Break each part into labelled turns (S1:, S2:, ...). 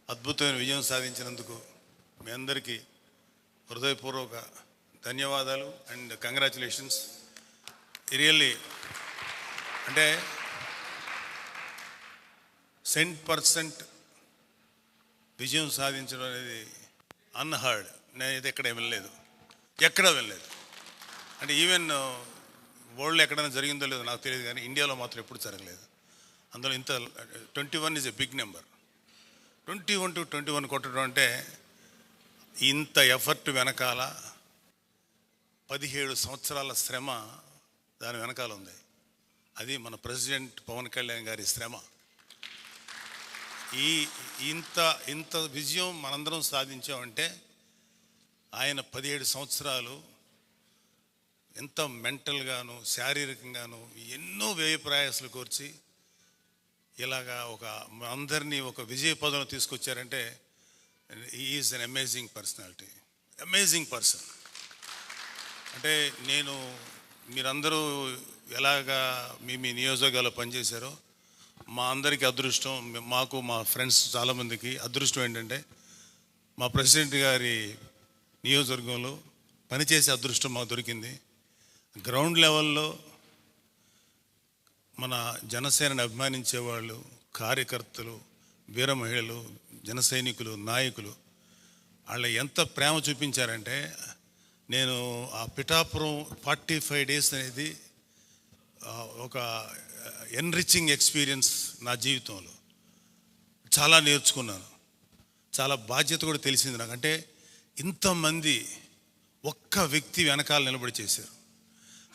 S1: అద్భుతమైన విజయం సాధించినందుకు మీ అందరికీ హృదయపూర్వక ధన్యవాదాలు అండ్ కంగ్రాచులేషన్స్. రియల్లీ అంటే 100% విజయం సాధించడం అనేది అన్హర్డ్. నేనైతే ఎక్కడ వినలేదు, అంటే ఈవెన్ వరల్డ్లో ఎక్కడైనా జరిగిందో లేదో నాకు తెలియదు, కానీ ఇండియాలో మాత్రం ఎప్పుడు జరగలేదు. అందులో ఇంత 21 is a big number. 21 to 21 కొట్టడం అంటే ఇంత ఎఫర్ట్ వెనకాల 17 సంవత్సరాల శ్రమ దాని వెనకాల ఉంది. అది మన ప్రెసిడెంట్ పవన్ కళ్యాణ్ గారి శ్రమ. ఇంత విజయం మనందరం సాధించామంటే ఆయన 17 సంవత్సరాలు ఎంత మెంటల్గాను శారీరకంగాను ఎన్నో వ్యయ ప్రయాసాలు కోర్చి ఇలాగా అందరినీ ఒక విజయ పదంలో తీసుకొచ్చారంటే is an amazing personality, amazing person. అంటే మీరందరూ ఎలాగా మీ నియోజకవర్గాల్లో పనిచేశారో మా అందరికీ అదృష్టం, మాకు మా ఫ్రెండ్స్ చాలామందికి అదృష్టం ఏంటంటే మా ప్రెసిడెంట్ గారి నియోజకవర్గంలో పనిచేసే అదృష్టం మాకు దొరికింది. గ్రౌండ్ లెవెల్లో మన జనసేనని అభిమానించేవాళ్ళు, కార్యకర్తలు, వీర మహిళలు, జన సైనికులు, నాయకులు వాళ్ళు ఎంత ప్రేమ చూపించారంటే నేను ఆ పిఠాపురం 45 days అనేది ఒక ఎన్రిచింగ్ ఎక్స్పీరియన్స్ నా జీవితంలో. చాలా నేర్చుకున్నాను, చాలా బాధ్యత కూడా తెలిసింది నాకు. అంటే ఇంతమంది ఒక్క వ్యక్తి వెనకాల నిలబడి చేశారు.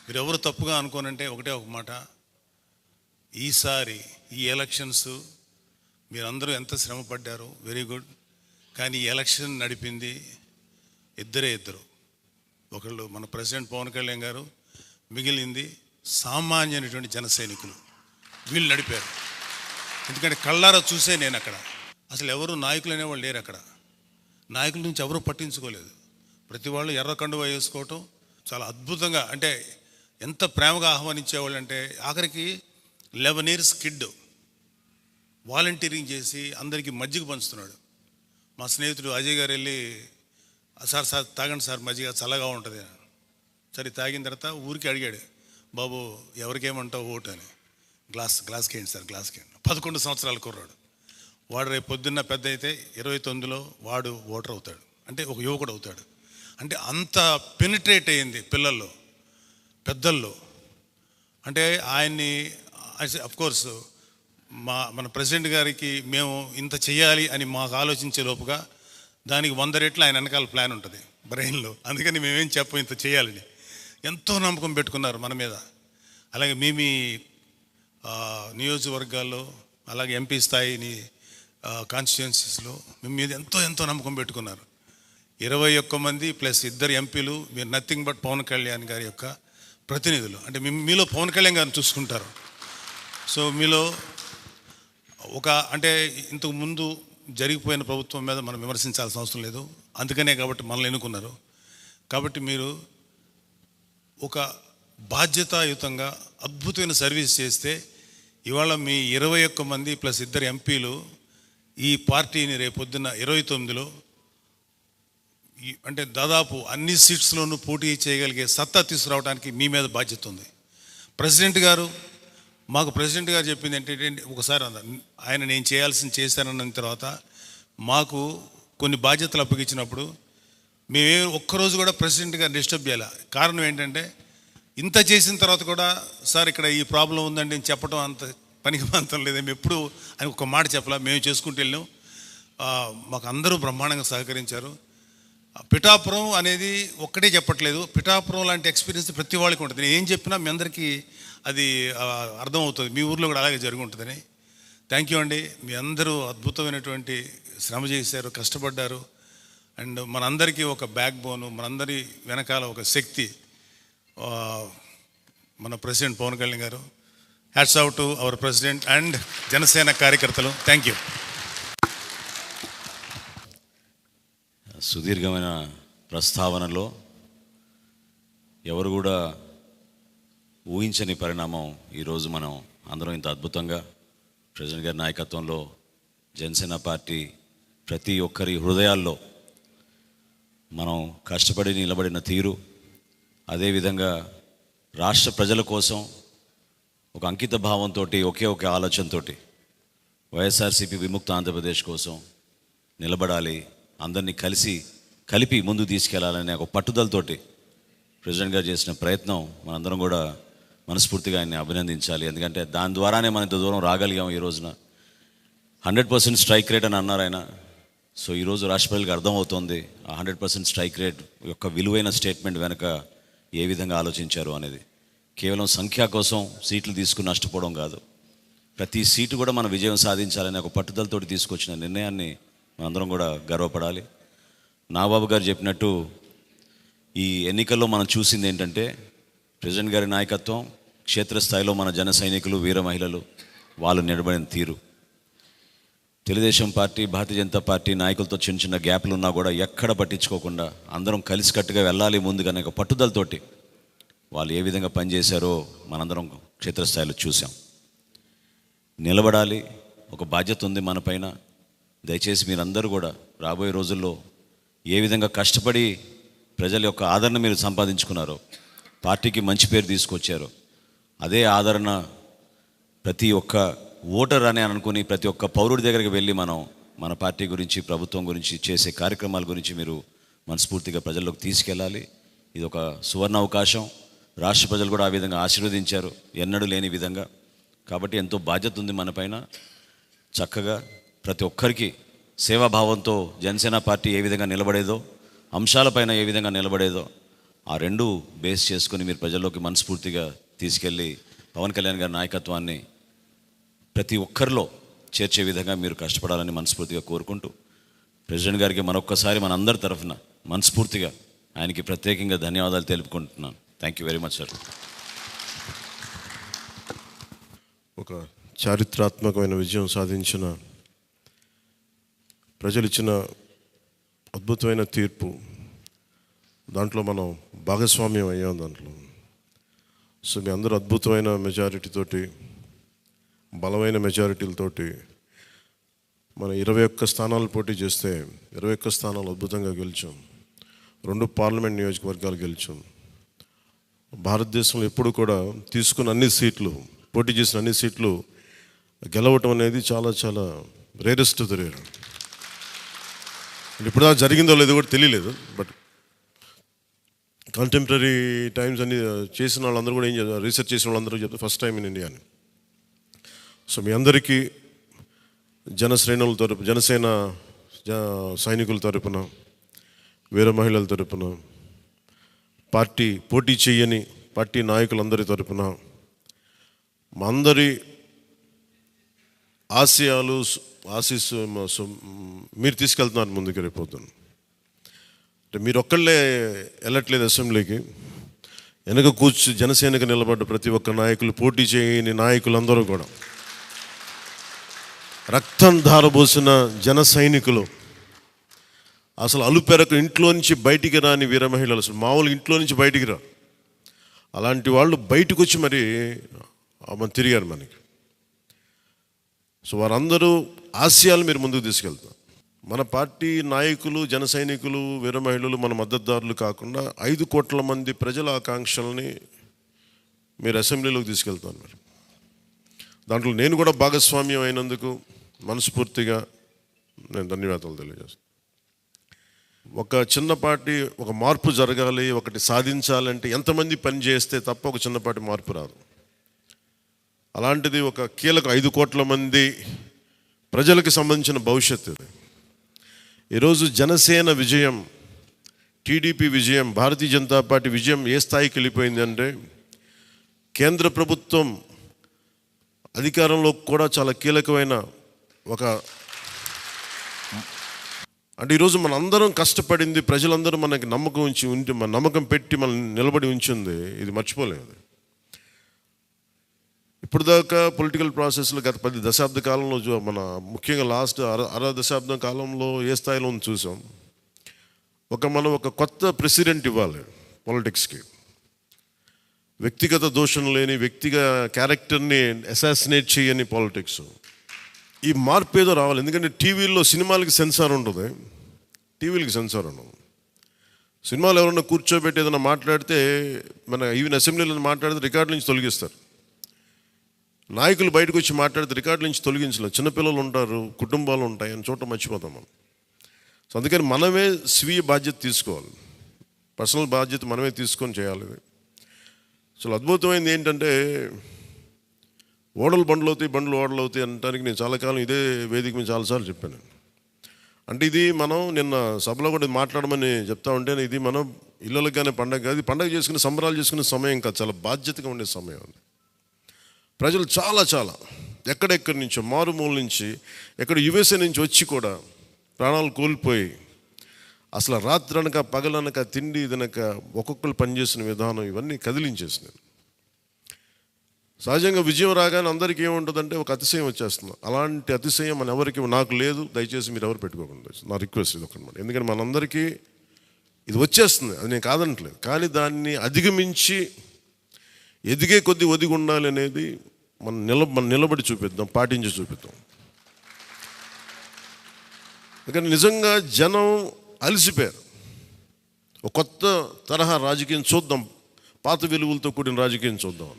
S1: మీరు ఎవరు తప్పుగా అనుకోనంటే ఒకటే ఒక మాట, ఈసారి ఈ ఎలక్షన్స్ మీరందరూ ఎంత శ్రమ పడ్డారు, వెరీ గుడ్. కానీ ఈ ఎలక్షన్ నడిపింది ఇద్దరు. ఒకళ్ళు మన ప్రెసిడెంట్ పవన్ కళ్యాణ్ గారు, మిగిలింది సామాన్యమైనటువంటి జన సైనికులు. వీళ్ళు నడిపారు. ఎందుకంటే కళ్ళారా చూసే నేను అక్కడ అసలు ఎవరు నాయకులు అనేవాళ్ళు లేరు. అక్కడ నాయకుల నుంచి ఎవరూ పట్టించుకోలేదు. ప్రతి వాళ్ళు ఎర్ర కండువా వేసుకోవటం చాలా అద్భుతంగా, అంటే ఎంత ప్రేమగా ఆహ్వానించేవాళ్ళు అంటే ఆఖరికి 11 years కిడ్ వాలంటీరింగ్ చేసి అందరికీ మజ్జిగ పంచుతున్నాడు. మా స్నేహితుడు అజయ్ గారు వెళ్ళి సార్ తాగండి సార్ మజ్జిగ చల్లగా ఉంటుంది. సరే తాగిన తర్వాత ఊరికి అడిగాడు, బాబు ఎవరికేమంటావు ఓటు అని. గ్లాస్కి ఏంటి సార్, గ్లాస్కి ఏంటి. 11 సంవత్సరాల కుర్రాడు వాడు. రేపు పొద్దున్న పెద్ద అయితే 29లో వాడు ఓటర్ అవుతాడు, అంటే ఒక యువకుడు అవుతాడు. అంటే అంత పెనిట్రేట్ అయ్యింది పిల్లల్లో, పెద్దల్లో. అంటే ఆయన్ని అఫ్కోర్స్ మన ప్రెసిడెంట్ గారికి మేము ఇంత చేయాలి అని మాకు ఆలోచించే లోపుగా దానికి 100 రెట్లు ఆయన వెనకాల ప్లాన్ ఉంటుంది బ్రెయిన్లో. అందుకని మేమేం చెప్పం ఇంత చేయాలని. ఎంతో నమ్మకం పెట్టుకున్నారు మన మీద. అలాగే మీ నియోజకవర్గాల్లో, అలాగే ఎంపీ స్థాయిని కాన్స్టిట్యుయెన్సీస్లో మీ మీద ఎంతో నమ్మకం పెట్టుకున్నారు. 21 మంది ప్లస్ 2 ఎంపీలు. మీరు నథింగ్ బట్ పవన్ కళ్యాణ్ గారి యొక్క ప్రతినిధులు. అంటే మీలో పవన్ కళ్యాణ్ గారిని చూసుకుంటారు. సో మీలో అంటే ఇంతకు ముందు జరిగిపోయిన ప్రభుత్వం మీద మనం విమర్శించాల్సిన అవసరం లేదు. అందుకనే కాబట్టి మనల్ని ఎన్నుకున్నారు. కాబట్టి మీరు ఒక బాధ్యతాయుతంగా అద్భుతమైన సర్వీస్ చేస్తే ఇవాళ మీ 21 మంది ప్లస్ 2 ఎంపీలు ఈ పార్టీని రేపొద్దున 29లో అంటే దాదాపు అన్ని సీట్స్లోనూ పోటీ చేయగలిగే సత్తా తీసుకురావడానికి మీ మీద బాధ్యత ఉంది. మాకు ప్రెసిడెంట్ గారు చెప్పింది ఏంటంటే ఒకసారి ఆయన నేను చేయాల్సింది చేశానన్న తర్వాత మాకు కొన్ని బాధ్యతలు అప్పగించినప్పుడు మేమే ఒక్కరోజు కూడా ప్రెసిడెంట్ గారు డిస్టర్బ్ చేయాలి. కారణం ఏంటంటే ఇంత చేసిన తర్వాత కూడా సార్ ఇక్కడ ఈ ప్రాబ్లం ఉందండి అని చెప్పడం అంత పనికి మాత్రం లేదు. మేము ఎప్పుడు అని ఒక మాట చెప్పాల, మేము చేసుకుంటూ వెళ్ళాం. మాకు అందరూ బ్రహ్మాండంగా సహకరించారు. పిఠాపురం అనేది ఒక్కటే చెప్పట్లేదు, పిఠాపురం లాంటి ఎక్స్పీరియన్స్ ప్రతి వాళ్ళకి ఉంటుంది. నేను ఏం చెప్పినా మీ అందరికీ అది అర్థమవుతుంది. మీ ఊర్లో కూడా అలాగే జరిగి ఉంటుందని. థ్యాంక్ యూ అండి. మీ అందరూ అద్భుతమైనటువంటి శ్రమ చేశారు, కష్టపడ్డారు. అండ్ మనందరికీ ఒక బ్యాక్ బోను, మనందరి వెనకాల ఒక శక్తి మన ప్రెసిడెంట్ పవన్ కళ్యాణ్ గారు. Hats off to our president and Janasena కార్యకర్తలు. Thank you.
S2: సుదీర్ఘమైన ప్రస్తావనలో ఎవరు కూడా ఊహించని పరిణామం ఈరోజు మనం అందరం ఇంత అద్భుతంగా ప్రెసిడెంట్ గారి నాయకత్వంలో జనసేన పార్టీ ప్రతి ఒక్కరి హృదయాల్లో మనం కష్టపడి నిలబడిన తీరు, అదేవిధంగా రాష్ట్ర ప్రజల కోసం ఒక అంకిత భావంతో, ఒకే ఒక ఆలోచనతో వైఎస్ఆర్సీపీ విముక్త ఆంధ్రప్రదేశ్ కోసం నిలబడాలి, అందరినీ కలిపి ముందుకు తీసుకెళ్లాలనే ఒక పట్టుదలతోటి ప్రెసిడెంట్ గారు చేసిన ప్రయత్నం మనందరం కూడా మనస్ఫూర్తిగా ఆయన్ని అభినందించాలి. ఎందుకంటే దాని ద్వారానే మనం ఇంత దూరం రాగలిగాం. ఈ రోజున 100% స్ట్రైక్ రేట్ అని అన్నారు ఆయన. సో ఈరోజు రాష్ట్ర ప్రజలకు అర్థమవుతోంది ఆ 100% స్ట్రైక్ రేట్ యొక్క విలువైన స్టేట్మెంట్ వెనుక ఏ విధంగా ఆలోచించారు అనేది. కేవలం సంఖ్య కోసం సీట్లు తీసుకుని నష్టపోవడం కాదు, ప్రతి సీటు కూడా మనం విజయం సాధించాలనే ఒక పట్టుదలతో తీసుకొచ్చిన నిర్ణయాన్ని మనందరం కూడా గర్వపడాలి. నాగబాబు గారు చెప్పినట్టు ఈ ఎన్నికల్లో మనం చూసింది ఏంటంటే ప్రెసిడెంట్ గారి నాయకత్వం, క్షేత్రస్థాయిలో మన జన సైనికులు, వీర మహిళలు వాళ్ళు నిలబడిన తీరు. తెలుగుదేశం పార్టీ, భారతీయ జనతా పార్టీ నాయకులతో చిన్న చిన్న గ్యాప్లు ఉన్నా కూడా ఎక్కడ పట్టించుకోకుండా అందరం కలిసికట్టుగా వెళ్ళాలి ముందుగానే ఒక పట్టుదలతోటి వాళ్ళు ఏ విధంగా పనిచేశారో మనందరం క్షేత్రస్థాయిలో చూసాం. నిలబడాలి, ఒక బాధ్యత ఉంది మన పైన. దయచేసి మీరందరూ కూడా రాబోయే రోజుల్లో ఏ విధంగా కష్టపడి ప్రజల యొక్క ఆదరణ మీరు సంపాదించుకున్నారో, పార్టీకి మంచి పేరు తీసుకొచ్చారో, అదే ఆదరణ ప్రతి ఒక్క ఓటర్ అని అనుకుని ప్రతి ఒక్క పౌరుడి దగ్గరికి వెళ్ళి మనం మన పార్టీ గురించి, ప్రభుత్వం గురించి, చేసే కార్యక్రమాల గురించి మీరు మనస్ఫూర్తిగా ప్రజల్లోకి తీసుకెళ్ళాలి. ఇది ఒక సువర్ణ అవకాశం. రాష్ట్ర ప్రజలు కూడా ఆ విధంగా ఆశీర్వదించారు, ఎన్నడూ లేని విధంగా. కాబట్టి ఎంతో బాధ్యత ఉంది మన పైన. చక్కగా ప్రతి ఒక్కరికి సేవాభావంతో జనసేన పార్టీ ఏ విధంగా నిలబడేదో, అంశాలపైన ఏ విధంగా నిలబడేదో, ఆ రెండు బేస్ చేసుకుని మీరు ప్రజల్లోకి మనస్ఫూర్తిగా తీసుకెళ్ళి పవన్ కళ్యాణ్ గారి నాయకత్వాన్ని ప్రతి ఒక్కరిలో చేర్చే విధంగా మీరు కష్టపడాలని మనస్ఫూర్తిగా కోరుకుంటూ, ప్రెసిడెంట్ గారికి మరొక్కసారి మన అందరి తరఫున మనస్ఫూర్తిగా ఆయనకి ప్రత్యేకంగా ధన్యవాదాలు తెలుపుకుంటున్నాను. Thank you very much sir.
S3: ఒక చారిత్రాత్మకమైన విజయం సాధించిన ప్రజలు ఇచ్చిన అద్భుతమైన తీర్పు, దాంట్లో మనం భాగస్వామ్యం అయ్యాం దాంట్లో. సో మీ అందరూ అద్భుతమైన మెజారిటీతోటి, బలమైన మెజారిటీలతోటి మన 21 స్థానాలు పోటీ చేస్తే 21 స్థానాలు అద్భుతంగా గెలిచాం. 2 పార్లమెంట్ నియోజకవర్గాలు గెలిచాం. భారతదేశంలో ఎప్పుడు కూడా తీసుకున్న అన్ని సీట్లు, పోటీ చేసిన అన్ని సీట్లు గెలవటం అనేది చాలా చాలా రేరెస్ట్ ది రేర్. ఇప్పుడు దాకా జరిగిందో లేదో కూడా తెలియలేదు. బట్ కంటెంపరీ టైమ్స్ అన్ని చేసిన వాళ్ళందరూ కూడా ఏం చేస్తారు, రీసెర్చ్ చేసిన వాళ్ళందరూ చెప్తారు ఫస్ట్ టైం ఇన్ ఇండియా అని. సో మీ అందరికీ జనశ్రేణుల తరపు, జనసేన సైనికుల తరపున, వీర మహిళల తరపున, పార్టీ పోటీ చేయని పార్టీ నాయకులందరి తరపున, మా అందరి ఆశయాలు, మీరు తీసుకెళ్తున్నారు ముందుకు రేపొద్దున. అంటే మీరు ఒక్కళ్ళే వెళ్ళట్లేదు అసెంబ్లీకి, వెనక జనసేనకు నిలబడ్డ ప్రతి ఒక్క నాయకులు, పోటీ చేయని నాయకులందరూ కూడా, రక్తం ధారబోసిన జన సైనికులు, అసలు అలుపెరకు ఇంట్లో నుంచి బయటికి రాని వీర మహిళలు, అసలు మామూలుగా ఇంట్లో నుంచి బయటికి రా, అలాంటి వాళ్ళు బయటకు వచ్చి మరి తిరిగారు మనకి. సో వారందరూ ఆశయాలు మీరు ముందుకు తీసుకెళ్తారు. మన పార్టీ నాయకులు, జన సైనికులు, వీర మహిళలు మన మద్దతుదారులు కాకుండా 5 కోట్ల మంది ప్రజల ఆకాంక్షల్ని మీరు అసెంబ్లీలోకి తీసుకెళ్తాను. మీరు దాంట్లో నేను కూడా భాగస్వామ్యం అయినందుకు మనస్ఫూర్తిగా నేను ధన్యవాదాలు తెలియజేస్తాను. ఒక చిన్నపాటి ఒక మార్పు జరగాలి, ఒకటి సాధించాలంటే ఎంతమంది పని చేస్తే తప్ప ఒక చిన్నపాటి మార్పు రాదు. అలాంటిది ఒక కీలక 5 కోట్ల మంది ప్రజలకు సంబంధించిన భవిష్యత్తు. ఈరోజు జనసేన విజయం, టీడీపీ విజయం, భారతీయ జనతా పార్టీ విజయం ఏ స్థాయికి వెళ్ళిపోయింది అంటే, కేంద్ర ప్రభుత్వం అధికారంలో కూడా చాలా కీలకమైన ఒక, అంటే ఈరోజు మన అందరం కష్టపడింది, ప్రజలందరూ మనకి నమ్మకం ఉంచి మన నమ్మకం పెట్టి మనం నిలబడి ఉంచింది, ఇది మర్చిపోలేదు. ఇప్పుడు దాకా పొలిటికల్ ప్రాసెస్లో గత 10 దశాబ్ద కాలంలో మన ముఖ్యంగా లాస్ట్ అర దశాబ్దం కాలంలో ఏ స్థాయిలో చూసాం. మనం ఒక కొత్త ప్రెసిడెంట్ ఇవ్వాలి పాలిటిక్స్కి. వ్యక్తిగత దోషం లేని, వ్యక్తిగత క్యారెక్టర్ని అసాసినేట్ చేయని పాలిటిక్స్. ఈ మార్పు ఏదో రావాలి. ఎందుకంటే టీవీల్లో సినిమాలకి సెన్సార్ ఉంటుంది, టీవీలకి సెన్సార్ ఉండదు. సినిమాలు ఎవరన్నా కూర్చోబెట్టి ఏదైనా మాట్లాడితే, మన ఈవెన్ అసెంబ్లీలో మాట్లాడితే రికార్డుల నుంచి తొలగిస్తారు. నాయకులు బయటకు వచ్చి మాట్లాడితే రికార్డుల నుంచి తొలగించలేదు. చిన్నపిల్లలు ఉంటారు, కుటుంబాలు ఉంటాయి అని చోట మర్చిపోతాం మనం. సో అందుకని మనమే స్వీయ బాధ్యత తీసుకోవాలి, పర్సనల్ బాధ్యత మనమే తీసుకొని చేయాలి. అసలు అద్భుతమైనది ఏంటంటే, ఓడలు బండ్లు అవుతాయి, బండ్లు ఓడలు అవుతాయి అనడానికి నేను చాలా కాలం ఇదే వేదిక మీద చాలాసార్లు చెప్పాను. అంటే ఇది మనం నిన్న సభలో కూడా మాట్లాడమని చెప్తా ఉంటే, ఇది మనం ఇళ్ళకి కానీ పండగ కాదు, పండగ చేసుకునే సంబరాలు చేసుకునే సమయం కాదు, చాలా బాధ్యతగా ఉండే సమయం అది. ప్రజలు చాలా చాలా ఎక్కడెక్కడి నుంచో, మారుమూల నుంచి, ఎక్కడ యుఎస్ఏ నుంచి వచ్చి కూడా ప్రాణాలు కోల్పోయి, అసలు రాత్రనక పగలనక తిండి తినక ఒక్కొక్కరు పనిచేసిన విధానం ఇవన్నీ కదిలించేసినాయి. సహజంగా విజయం రాగానే అందరికీ ఏముంటుందంటే ఒక అతిశయం వచ్చేస్తుంది. అలాంటి అతిశయం మన ఎవరికి, నాకు లేదు, దయచేసి మీరు ఎవరు పెట్టుకోకుండా, నా రిక్వెస్ట్ ఇది ఒకనమాట. ఎందుకంటే మనందరికీ ఇది వచ్చేస్తుంది, అది నేను కాదనట్లేదు. కానీ దాన్ని అధిగమించి ఎదిగే కొద్దీ ఒదిగి ఉండాలి అనేది మనం నిలబడి చూపిద్దాం, పాటించి చూపిద్దాం. ఎందుకంటే నిజంగా జనం అలసిపోయారు. ఒక కొత్త తరహా రాజకీయం చూద్దాం, పాత విలువలతో కూడిన రాజకీయం చూద్దాం.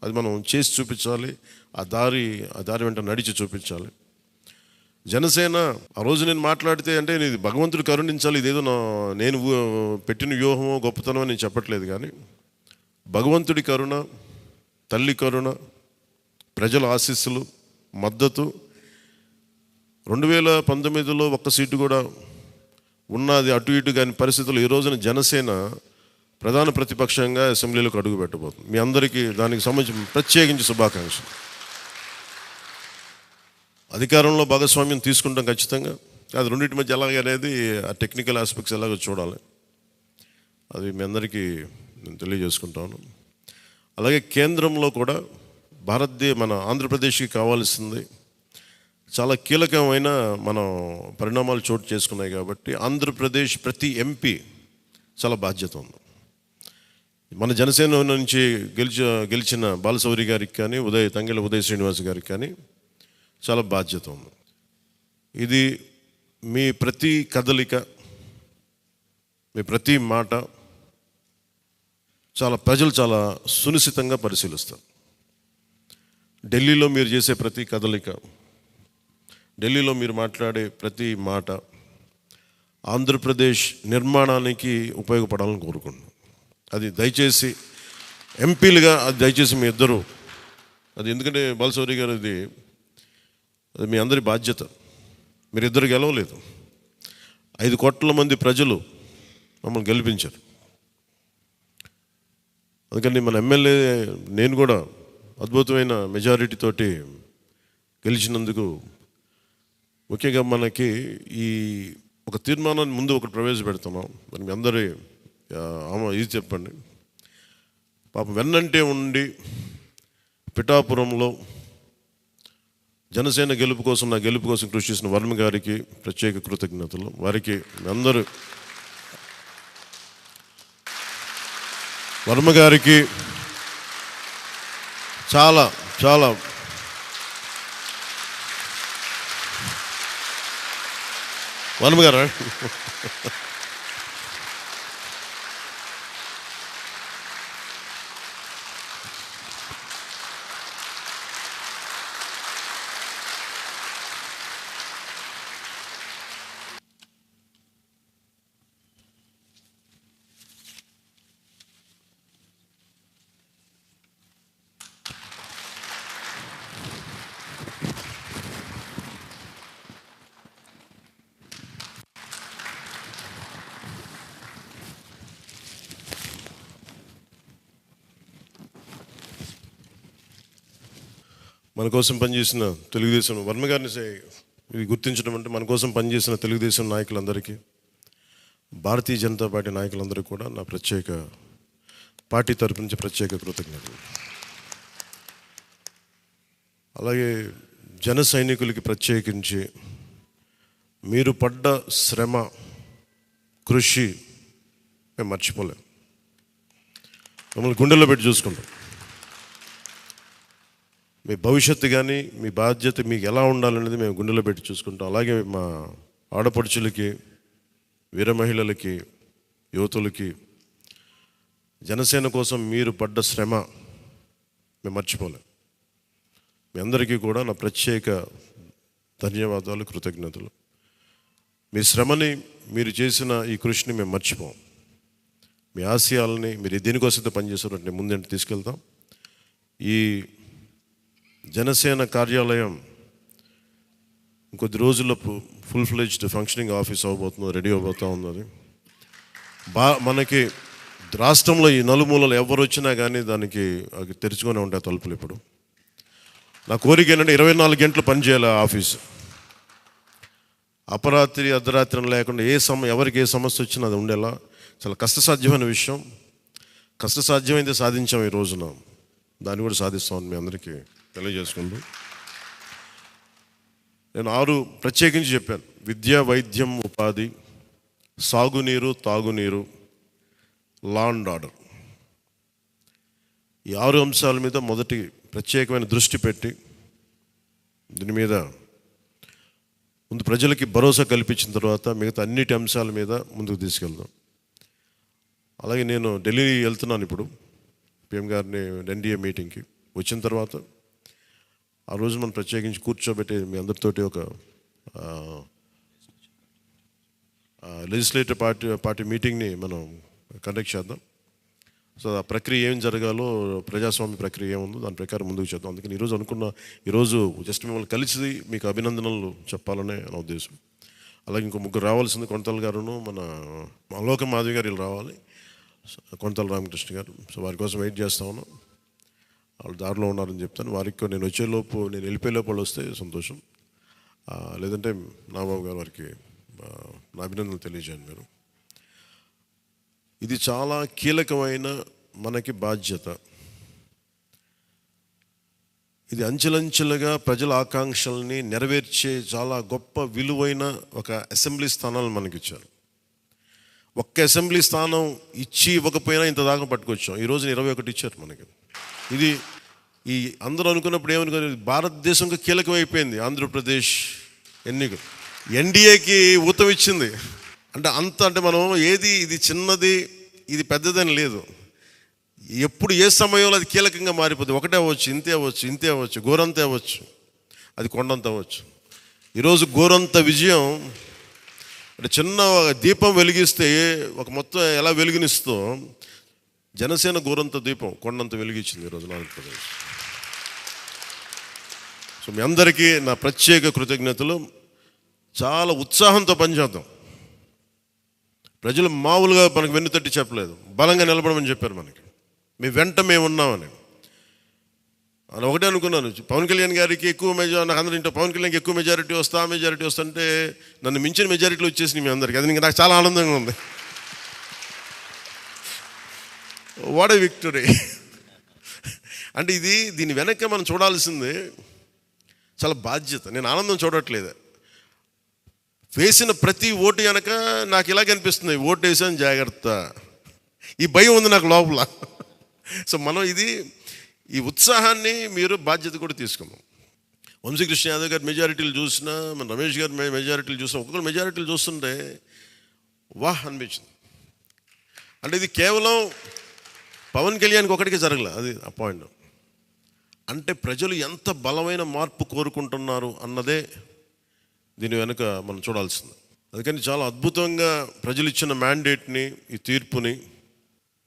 S3: అది మనం చేసి చూపించాలి, ఆ దారి వెంట నడిచి చూపించాలి. జనసేన ఆ రోజు నేను మాట్లాడితే, అంటే ఇది భగవంతుడు కరుణించాలి, ఇదేదో నేను పెట్టిన వ్యూహమో గొప్పతనమో నేను చెప్పట్లేదు. కానీ భగవంతుడి కరుణ, తల్లి కరుణ, ప్రజల ఆశీస్సులు, మద్దతు 2019లో ఒక్క సీటు కూడా ఉన్నది అటు ఇటు కాని పరిస్థితులు ఈ రోజున జనసేన ప్రధాన ప్రతిపక్షంగా అసెంబ్లీలోకి అడుగు పెట్టబోతుంది. మీ అందరికీ దానికి సంబంధించి ప్రత్యేకించి శుభాకాంక్షలు. అధికారంలో భాగస్వామ్యం తీసుకుంటాం ఖచ్చితంగా. అది రెండింటి మధ్య ఎలాగ అనేది, ఆ టెక్నికల్ ఆస్పెక్ట్స్ ఎలాగో చూడాలి. అది మీ అందరికీ నేను తెలియజేసుకుంటాను. అలాగే కేంద్రంలో కూడా మన ఆంధ్రప్రదేశ్కి కావాల్సింది చాలా కీలకమైన పరిణామాలు చోటు చేసుకున్నాయి. కాబట్టి ఆంధ్రప్రదేశ్ ప్రతి ఎంపీ చాలా బాధ్యత ఉంది. మన జనసేన నుంచి గెలిచిన బాలశౌరి గారికి కానీ, తంగెళ్ళ ఉదయ్ శ్రీనివాస్ గారికి కానీ చాలా బాధ్యత ఉంది. ఇది మీ ప్రతి కదలిక, మీ ప్రతి మాట ప్రజలు చాలా సునిశ్చితంగా పరిశీలిస్తారు. ఢిల్లీలో మీరు చేసే ప్రతి కదలిక, ఢిల్లీలో మీరు మాట్లాడే ప్రతి మాట ఆంధ్రప్రదేశ్ నిర్మాణానికి ఉపయోగపడాలని కోరుకుంటున్నాను. అది దయచేసి ఎంపీలుగా అది దయచేసి మీ ఇద్దరు, అది ఎందుకంటే బాలశౌరి గారు అది మీ అందరి బాధ్యత. మీరిద్దరు గెలవలేదు, 5 కోట్ల మంది ప్రజలు మమ్మల్ని గెలిపించారు. అందుకని మన ఎమ్మెల్యే నేను కూడా అద్భుతమైన మెజారిటీ తోటి గెలిచినందుకు ముఖ్యంగా మనకి ఈ ఒక తీర్మానాన్ని ముందు ఒకటి ప్రవేశపెడుతున్నాం. మరి మీ అందరి ఇది చెప్పండి. పాపం వెన్నంటే ఉండి పిఠాపురంలో జనసేన గెలుపు కోసం, నా గెలుపు కోసం కృషి చేసిన వర్మ గారికి ప్రత్యేక కృతజ్ఞతలు. వారికి అందరూ, వర్మ గారికి చాలా చాలా వర్మ గారు మన కోసం పనిచేసిన తెలుగుదేశం వర్మ గారిని ఇది గుర్తించడం అంటే, మన కోసం పనిచేసిన తెలుగుదేశం నాయకులందరికీ, భారతీయ జనతా పార్టీ నాయకులందరికీ కూడా నా పార్టీ తరపు నుంచి ప్రత్యేక కృతజ్ఞతలు. అలాగే జన సైనికులకి ప్రత్యేకించి మీరు పడ్డ శ్రమ, కృషి మేము మర్చిపోలేం. మమ్మల్ని గుండెల్లో పెట్టి చూసుకుంటాం. మీ భవిష్యత్తు కానీ మీ బాధ్యత మీకు ఎలా ఉండాలనేది మేము గుండెలో పెట్టి చూసుకుంటాం. అలాగే మా ఆడపడుచులకి, వీర మహిళలకి, యువతులకి జనసేన కోసం మీరు పడ్డ శ్రమ మేము మర్చిపోలేం. మీ అందరికీ కూడా నా ప్రత్యేక ధన్యవాదాలు, కృతజ్ఞతలు. మీ శ్రమని, మీరు చేసిన ఈ కృషిని మేము మర్చిపోం. మీ ఆశయాలని మీరు దేనికోసమైతే పనిచేస్తారంటే ముందంటే తీసుకెళ్తాం. ఈ జనసేన కార్యాలయం ఇంకొద్ది రోజుల్లో ఫుల్ ఫ్లెడ్జ్డ్ ఫంక్షనింగ్ ఆఫీస్ అవ్వబోతుంది, రెడీ అవబోతూ ఉన్నది. మనకి రాష్ట్రంలో ఈ నలుమూలలు ఎవరు వచ్చినా కానీ దానికి తెరుచుకొని ఉంటాయి తలుపులు. ఇప్పుడు నా కోరిక ఏంటంటే 24 గంటలు పనిచేయాలి ఆఫీసు. అపరాత్రి అర్ధరాత్రి లేకుండా ఎవరికి ఏ సమస్య వచ్చినా అది ఉండేలా చాలా కష్టసాధ్యమైన విషయం. కష్టసాధ్యమైతే సాధించాం ఈ రోజున, దాన్ని కూడా సాధిస్తామని మీ అందరికీ తెలియజేసుకుంటూ నేను 6 ప్రత్యేకించి చెప్పాను. విద్య, వైద్యం, ఉపాధి, సాగునీరు, తాగునీరు, లా అండ్ ఆర్డర్. ఈ 6 అంశాల మీద మొదటి ప్రత్యేకమైన దృష్టి పెట్టి దీని మీద ముందు ప్రజలకి భరోసా కల్పించిన తర్వాత మిగతా అన్నిటి అంశాల మీద ముందుకు తీసుకెళ్దాం. అలాగే నేను ఢిల్లీ వెళ్తున్నాను ఇప్పుడు పిఎం గారిని ఎన్డీఏ మీటింగ్కి. వచ్చిన తర్వాత ఆ రోజు మనం ప్రత్యేకించి కూర్చోబెట్టి మీ అందరితోటి ఒక లెజిస్లేటివ్ పార్టీ మీటింగ్ని మనం కండక్ట్ చేద్దాం. సో ఆ ప్రక్రియ ఏం జరగాలో, ప్రజాస్వామ్య ప్రక్రియ ఏముందో దాని ప్రకారం ముందుకు చేద్దాం. అందుకని ఈరోజు జస్ట్ మిమ్మల్ని కలిసి మీకు అభినందనలు చెప్పాలనే నా ఉద్దేశం. అలాగే ఇంకో 3 రావాల్సింది, కొంతల గారును మన లోక మాధవి గారు వీళ్ళు రావాలి, కొంతల రామకృష్ణ గారు. సో వారి కోసం వెయిట్ చేస్తా ఉన్నాం. వాళ్ళు దారిలో ఉన్నారని చెప్తాను. వారికి నేను వెళ్ళిపోయేలోపు వాళ్ళు వస్తే సంతోషం. లేదంటే నాగబాబు గారు వారికి నా అభినందనలు తెలియజేయండి మీరు. ఇది చాలా కీలకమైన మనకి బాధ్యత. ఇది అంచెలంచెలుగా ప్రజల ఆకాంక్షల్ని నెరవేర్చే చాలా గొప్ప విలువైన ఒక అసెంబ్లీ స్థానాలు మనకి ఇచ్చారు. ఒక్క అసెంబ్లీ స్థానం ఇచ్చి ఇవ్వకపోయినా ఇంత దాకా పట్టుకొచ్చాం. ఈ రోజున 21 ఇచ్చారు మనకి. ఇది ఈ అందరూ అనుకున్నప్పుడు ఏమనుకున్నారు, భారతదేశంకి కీలకమైపోయింది ఆంధ్రప్రదేశ్ ఎన్నికలు. ఎన్డీఏకి ఊతం ఇచ్చింది. అంటే మనం ఇది చిన్నది, ఇది పెద్దదని లేదు. ఎప్పుడు ఏ సమయంలో అది కీలకంగా మారిపోతుంది. ఒకటే అవ్వచ్చు, ఇంతే అవ్వచ్చు, గోరంత అవ్వచ్చు, అది కొండంత అవ్వచ్చు. ఈరోజు గోరంత విజయం అంటే చిన్న దీపం వెలిగిస్తే ఒక మొత్తం ఎలా వెలుగునిస్తో జనసేన గోరంత దీపం కొండంత వెలిగించింది ఈరోజు ఆంధ్రప్రదేశ్. సో మీ అందరికీ నా ప్రత్యేక కృతజ్ఞతలు. చాలా ఉత్సాహంతో పనిచేద్దాం. ప్రజలు మామూలుగా మనకు వెన్నుతట్టి చెప్పలేదు, బలంగా నిలబడమని చెప్పారు మనకి. మీ వెంట మేము ఉన్నామని. అని ఒకటే అనుకున్నాను, పవన్ కళ్యాణ్ గారికి ఎక్కువ నాకు అందరూ ఇంట్లో పవన్ కళ్యాణ్కి ఎక్కువ మెజారిటీ వస్తుంటే నన్ను మించిన మెజారిటీలు వచ్చేసి మీ అందరికీ. అది నాకు చాలా ఆనందంగా ఉంది. What a victory. అంటే దీని వెనక మనం చూడాల్సింది చాలా బాధ్యత. నేను ఆనందం చూడట్లేదు. వేసిన ప్రతి ఓటు వెనక నాకు ఇలాగ అనిపిస్తుంది, ఓటు వేసాను జాగ్రత్త, ఈ భయం ఉంది నాకు లోపల. సో మనం ఈ ఉత్సాహాన్ని మీరు బాధ్యత కూడా తీసుకున్నాం. వంశీకృష్ణ యాదవ్ గారి మెజారిటీలు చూసినా, మన రమేష్ గారి మెజారిటీలు చూసినా, ఒక్కొక్కరు మెజారిటీలు చూస్తుంటే వాహ్ అనిపించింది. అంటే ఇది కేవలం పవన్ కళ్యాణ్కి ఒకటికి జరగలే, అది ఆ పాయింట్. అంటే ప్రజలు ఎంత బలమైన మార్పు కోరుకుంటున్నారు అన్నదే దీని వెనుక మనం చూడాల్సింది. అందుకని చాలా అద్భుతంగా ప్రజలు ఇచ్చిన మ్యాండేట్ని, ఈ తీర్పుని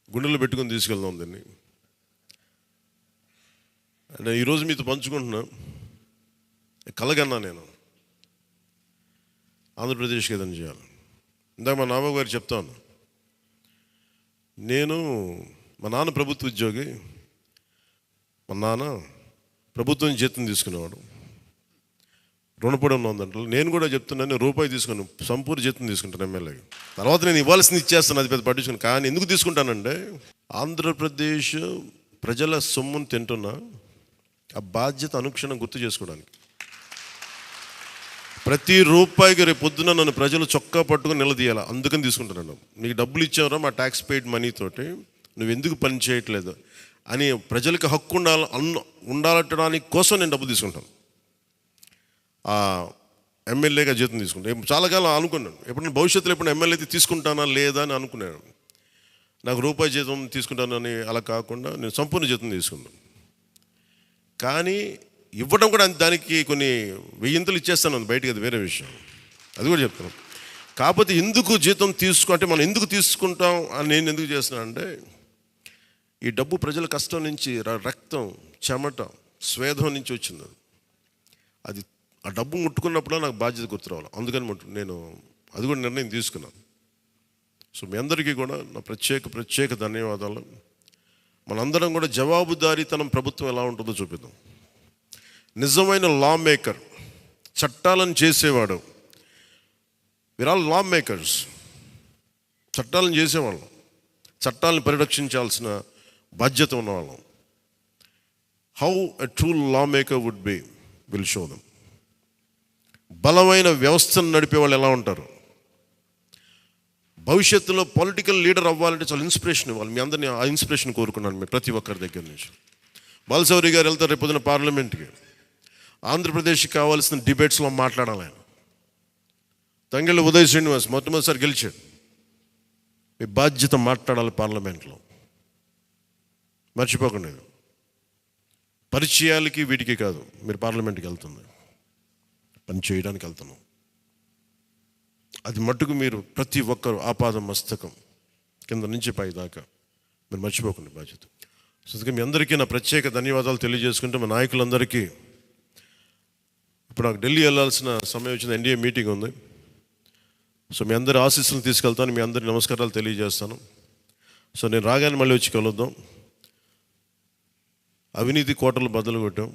S3: గుండెలో పెట్టుకుని తీసుకెళ్దాం దీన్ని. అంటే ఈరోజు మీతో పంచుకుంటున్నా, కలగన్నా నేను ఆంధ్రప్రదేశ్కి ఏదైనా చేయాలి. ఇందాక మా నాన్నబాబు గారు చెప్తాను, మా నాన్న ప్రభుత్వ ఉద్యోగి. మా నాన్న ప్రభుత్వం జీతం తీసుకునేవాడు, రుణపడి ఉన్నదంటే. నేను కూడా చెప్తున్నాను, రూపాయి తీసుకుని సంపూర్ణ జీతం తీసుకుంటాను ఎమ్మెల్యేకి. తర్వాత నేను ఇవ్వాల్సింది ఇచ్చేస్తాను, అది పెద్ద పట్టించుకుని. కానీ ఎందుకు తీసుకుంటానంటే ఆంధ్రప్రదేశ్ ప్రజల సొమ్మును తింటున్నా ఆ బాధ్యత అనుక్షణం గుర్తు చేసుకోవడానికి. ప్రతి రూపాయికి రేపు పొద్దున నన్ను ప్రజలు చొక్కా పట్టుకుని నిలదీయాలి. అందుకని తీసుకుంటున్నాను. నీకు డబ్బులు ఇచ్చావురా మా ట్యాక్స్ పెయిడ్ మనీ తోటి, నువ్వు ఎందుకు పని చేయట్లేదు అని ప్రజలకు హక్కు ఉండాలటడానికి కోసం నేను డబ్బు తీసుకుంటాను. ఎమ్మెల్యేగా జీతం తీసుకుంటాను. చాలా కాలం అనుకున్నాను, ఎప్పుడైనా భవిష్యత్తులో ఎప్పుడు ఎమ్మెల్యే అయితే తీసుకుంటానా లేదా అని అనుకున్నాను. నాకు రూపాయి జీతం తీసుకుంటానని అలా కాకుండా నేను సంపూర్ణ జీతం తీసుకున్నాను. కానీ ఇవ్వడం కూడా దానికి కొన్ని వెయ్యింతలు ఇచ్చేస్తాను బయటికి, అది వేరే విషయం, అది కూడా చెప్తాను. కాకపోతే ఎందుకు జీతం అంటే మనం ఎందుకు తీసుకుంటాం అని నేను ఎందుకు చేస్తున్నాను అంటే, ఈ డబ్బు ప్రజల కష్టం నుంచి, రక్తం, చెమట, స్వేదం నుంచి వచ్చింది. అది ఆ డబ్బు ముట్టుకున్నప్పుడు నాకు బాధ్యత గుర్తురావాలి. అందుకని నేను అది కూడా నిర్ణయం తీసుకున్నాను. సో మీ అందరికీ కూడా నా ప్రత్యేక ధన్యవాదాలు. మనందరం కూడా జవాబుదారీతనం ప్రభుత్వం ఎలా ఉంటుందో చూపిద్దాం. నిజమైన లా మేకర్, చట్టాలను చేసేవాడు. We're all law makers. చట్టాలను చేసేవాళ్ళం, చట్టాలను పరిరక్షించాల్సిన బాధ్యత ఉన్నవాళ్ళం. How a true law maker would be will show them. బలమైన వ్యవస్థను నడిపే వాళ్ళు ఎలా ఉంటారు. భవిష్యత్తులో పొలిటికల్ లీడర్ అవ్వాలంటే చాలా ఇన్స్పిరేషన్ ఇవ్వాలి. మీ అందరినీ ఆ ఇన్స్పిరేషన్ కోరుకున్నాను మీరు ప్రతి ఒక్కరి దగ్గర నుంచి. బాలశౌరి గారు వెళ్తారు రేపు పొద్దున పార్లమెంట్కి. ఆంధ్రప్రదేశ్కి కావాల్సిన డిబేట్స్లో మాట్లాడాలి ఆయన. తంగెళ్ళ ఉదయ్ శ్రీనివాస్ మొట్టమొదటిసారి గెలిచాడు. మీ బాధ్యత మాట్లాడాలి పార్లమెంట్లో, మర్చిపోకండి. పరిచయాలకి వీటికి కాదు, మీరు పార్లమెంట్కి వెళ్తుంది, పని చేయడానికి వెళ్తున్నాం. అది మట్టుకు మీరు ప్రతి ఒక్కరు ఆపాదం మస్తకం కింద నుంచి పై దాకా మీరు మర్చిపోకండి బాధ్యత. సో మీ అందరికీ నా ప్రత్యేక ధన్యవాదాలు తెలియజేసుకుంటే, మా నాయకులందరికీ ఇప్పుడు నాకు ఢిల్లీ వెళ్ళాల్సిన సమయం వచ్చింది, ఎన్డీఏ మీటింగ్ ఉంది. సో మీ అందరి ఆశీస్సులు తీసుకెళ్తాను, మీ అందరి నమస్కారాలు తెలియజేస్తాను. సో నేను రాగానే మళ్ళీ వచ్చి కలుద్దాం. అవినీతి కోటలు బద్దలు కొట్టాం,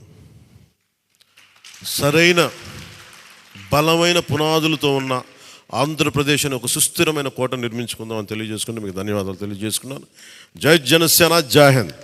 S3: సరైన బలమైన పునాదులతో ఉన్న ఆంధ్రప్రదేశ్ అని ఒక సుస్థిరమైన కోట నిర్మించుకుందాం అని తెలియజేసుకుంటూ మీకు ధన్యవాదాలు తెలియజేసుకున్నాను. జై జనసేన, జై హింద్.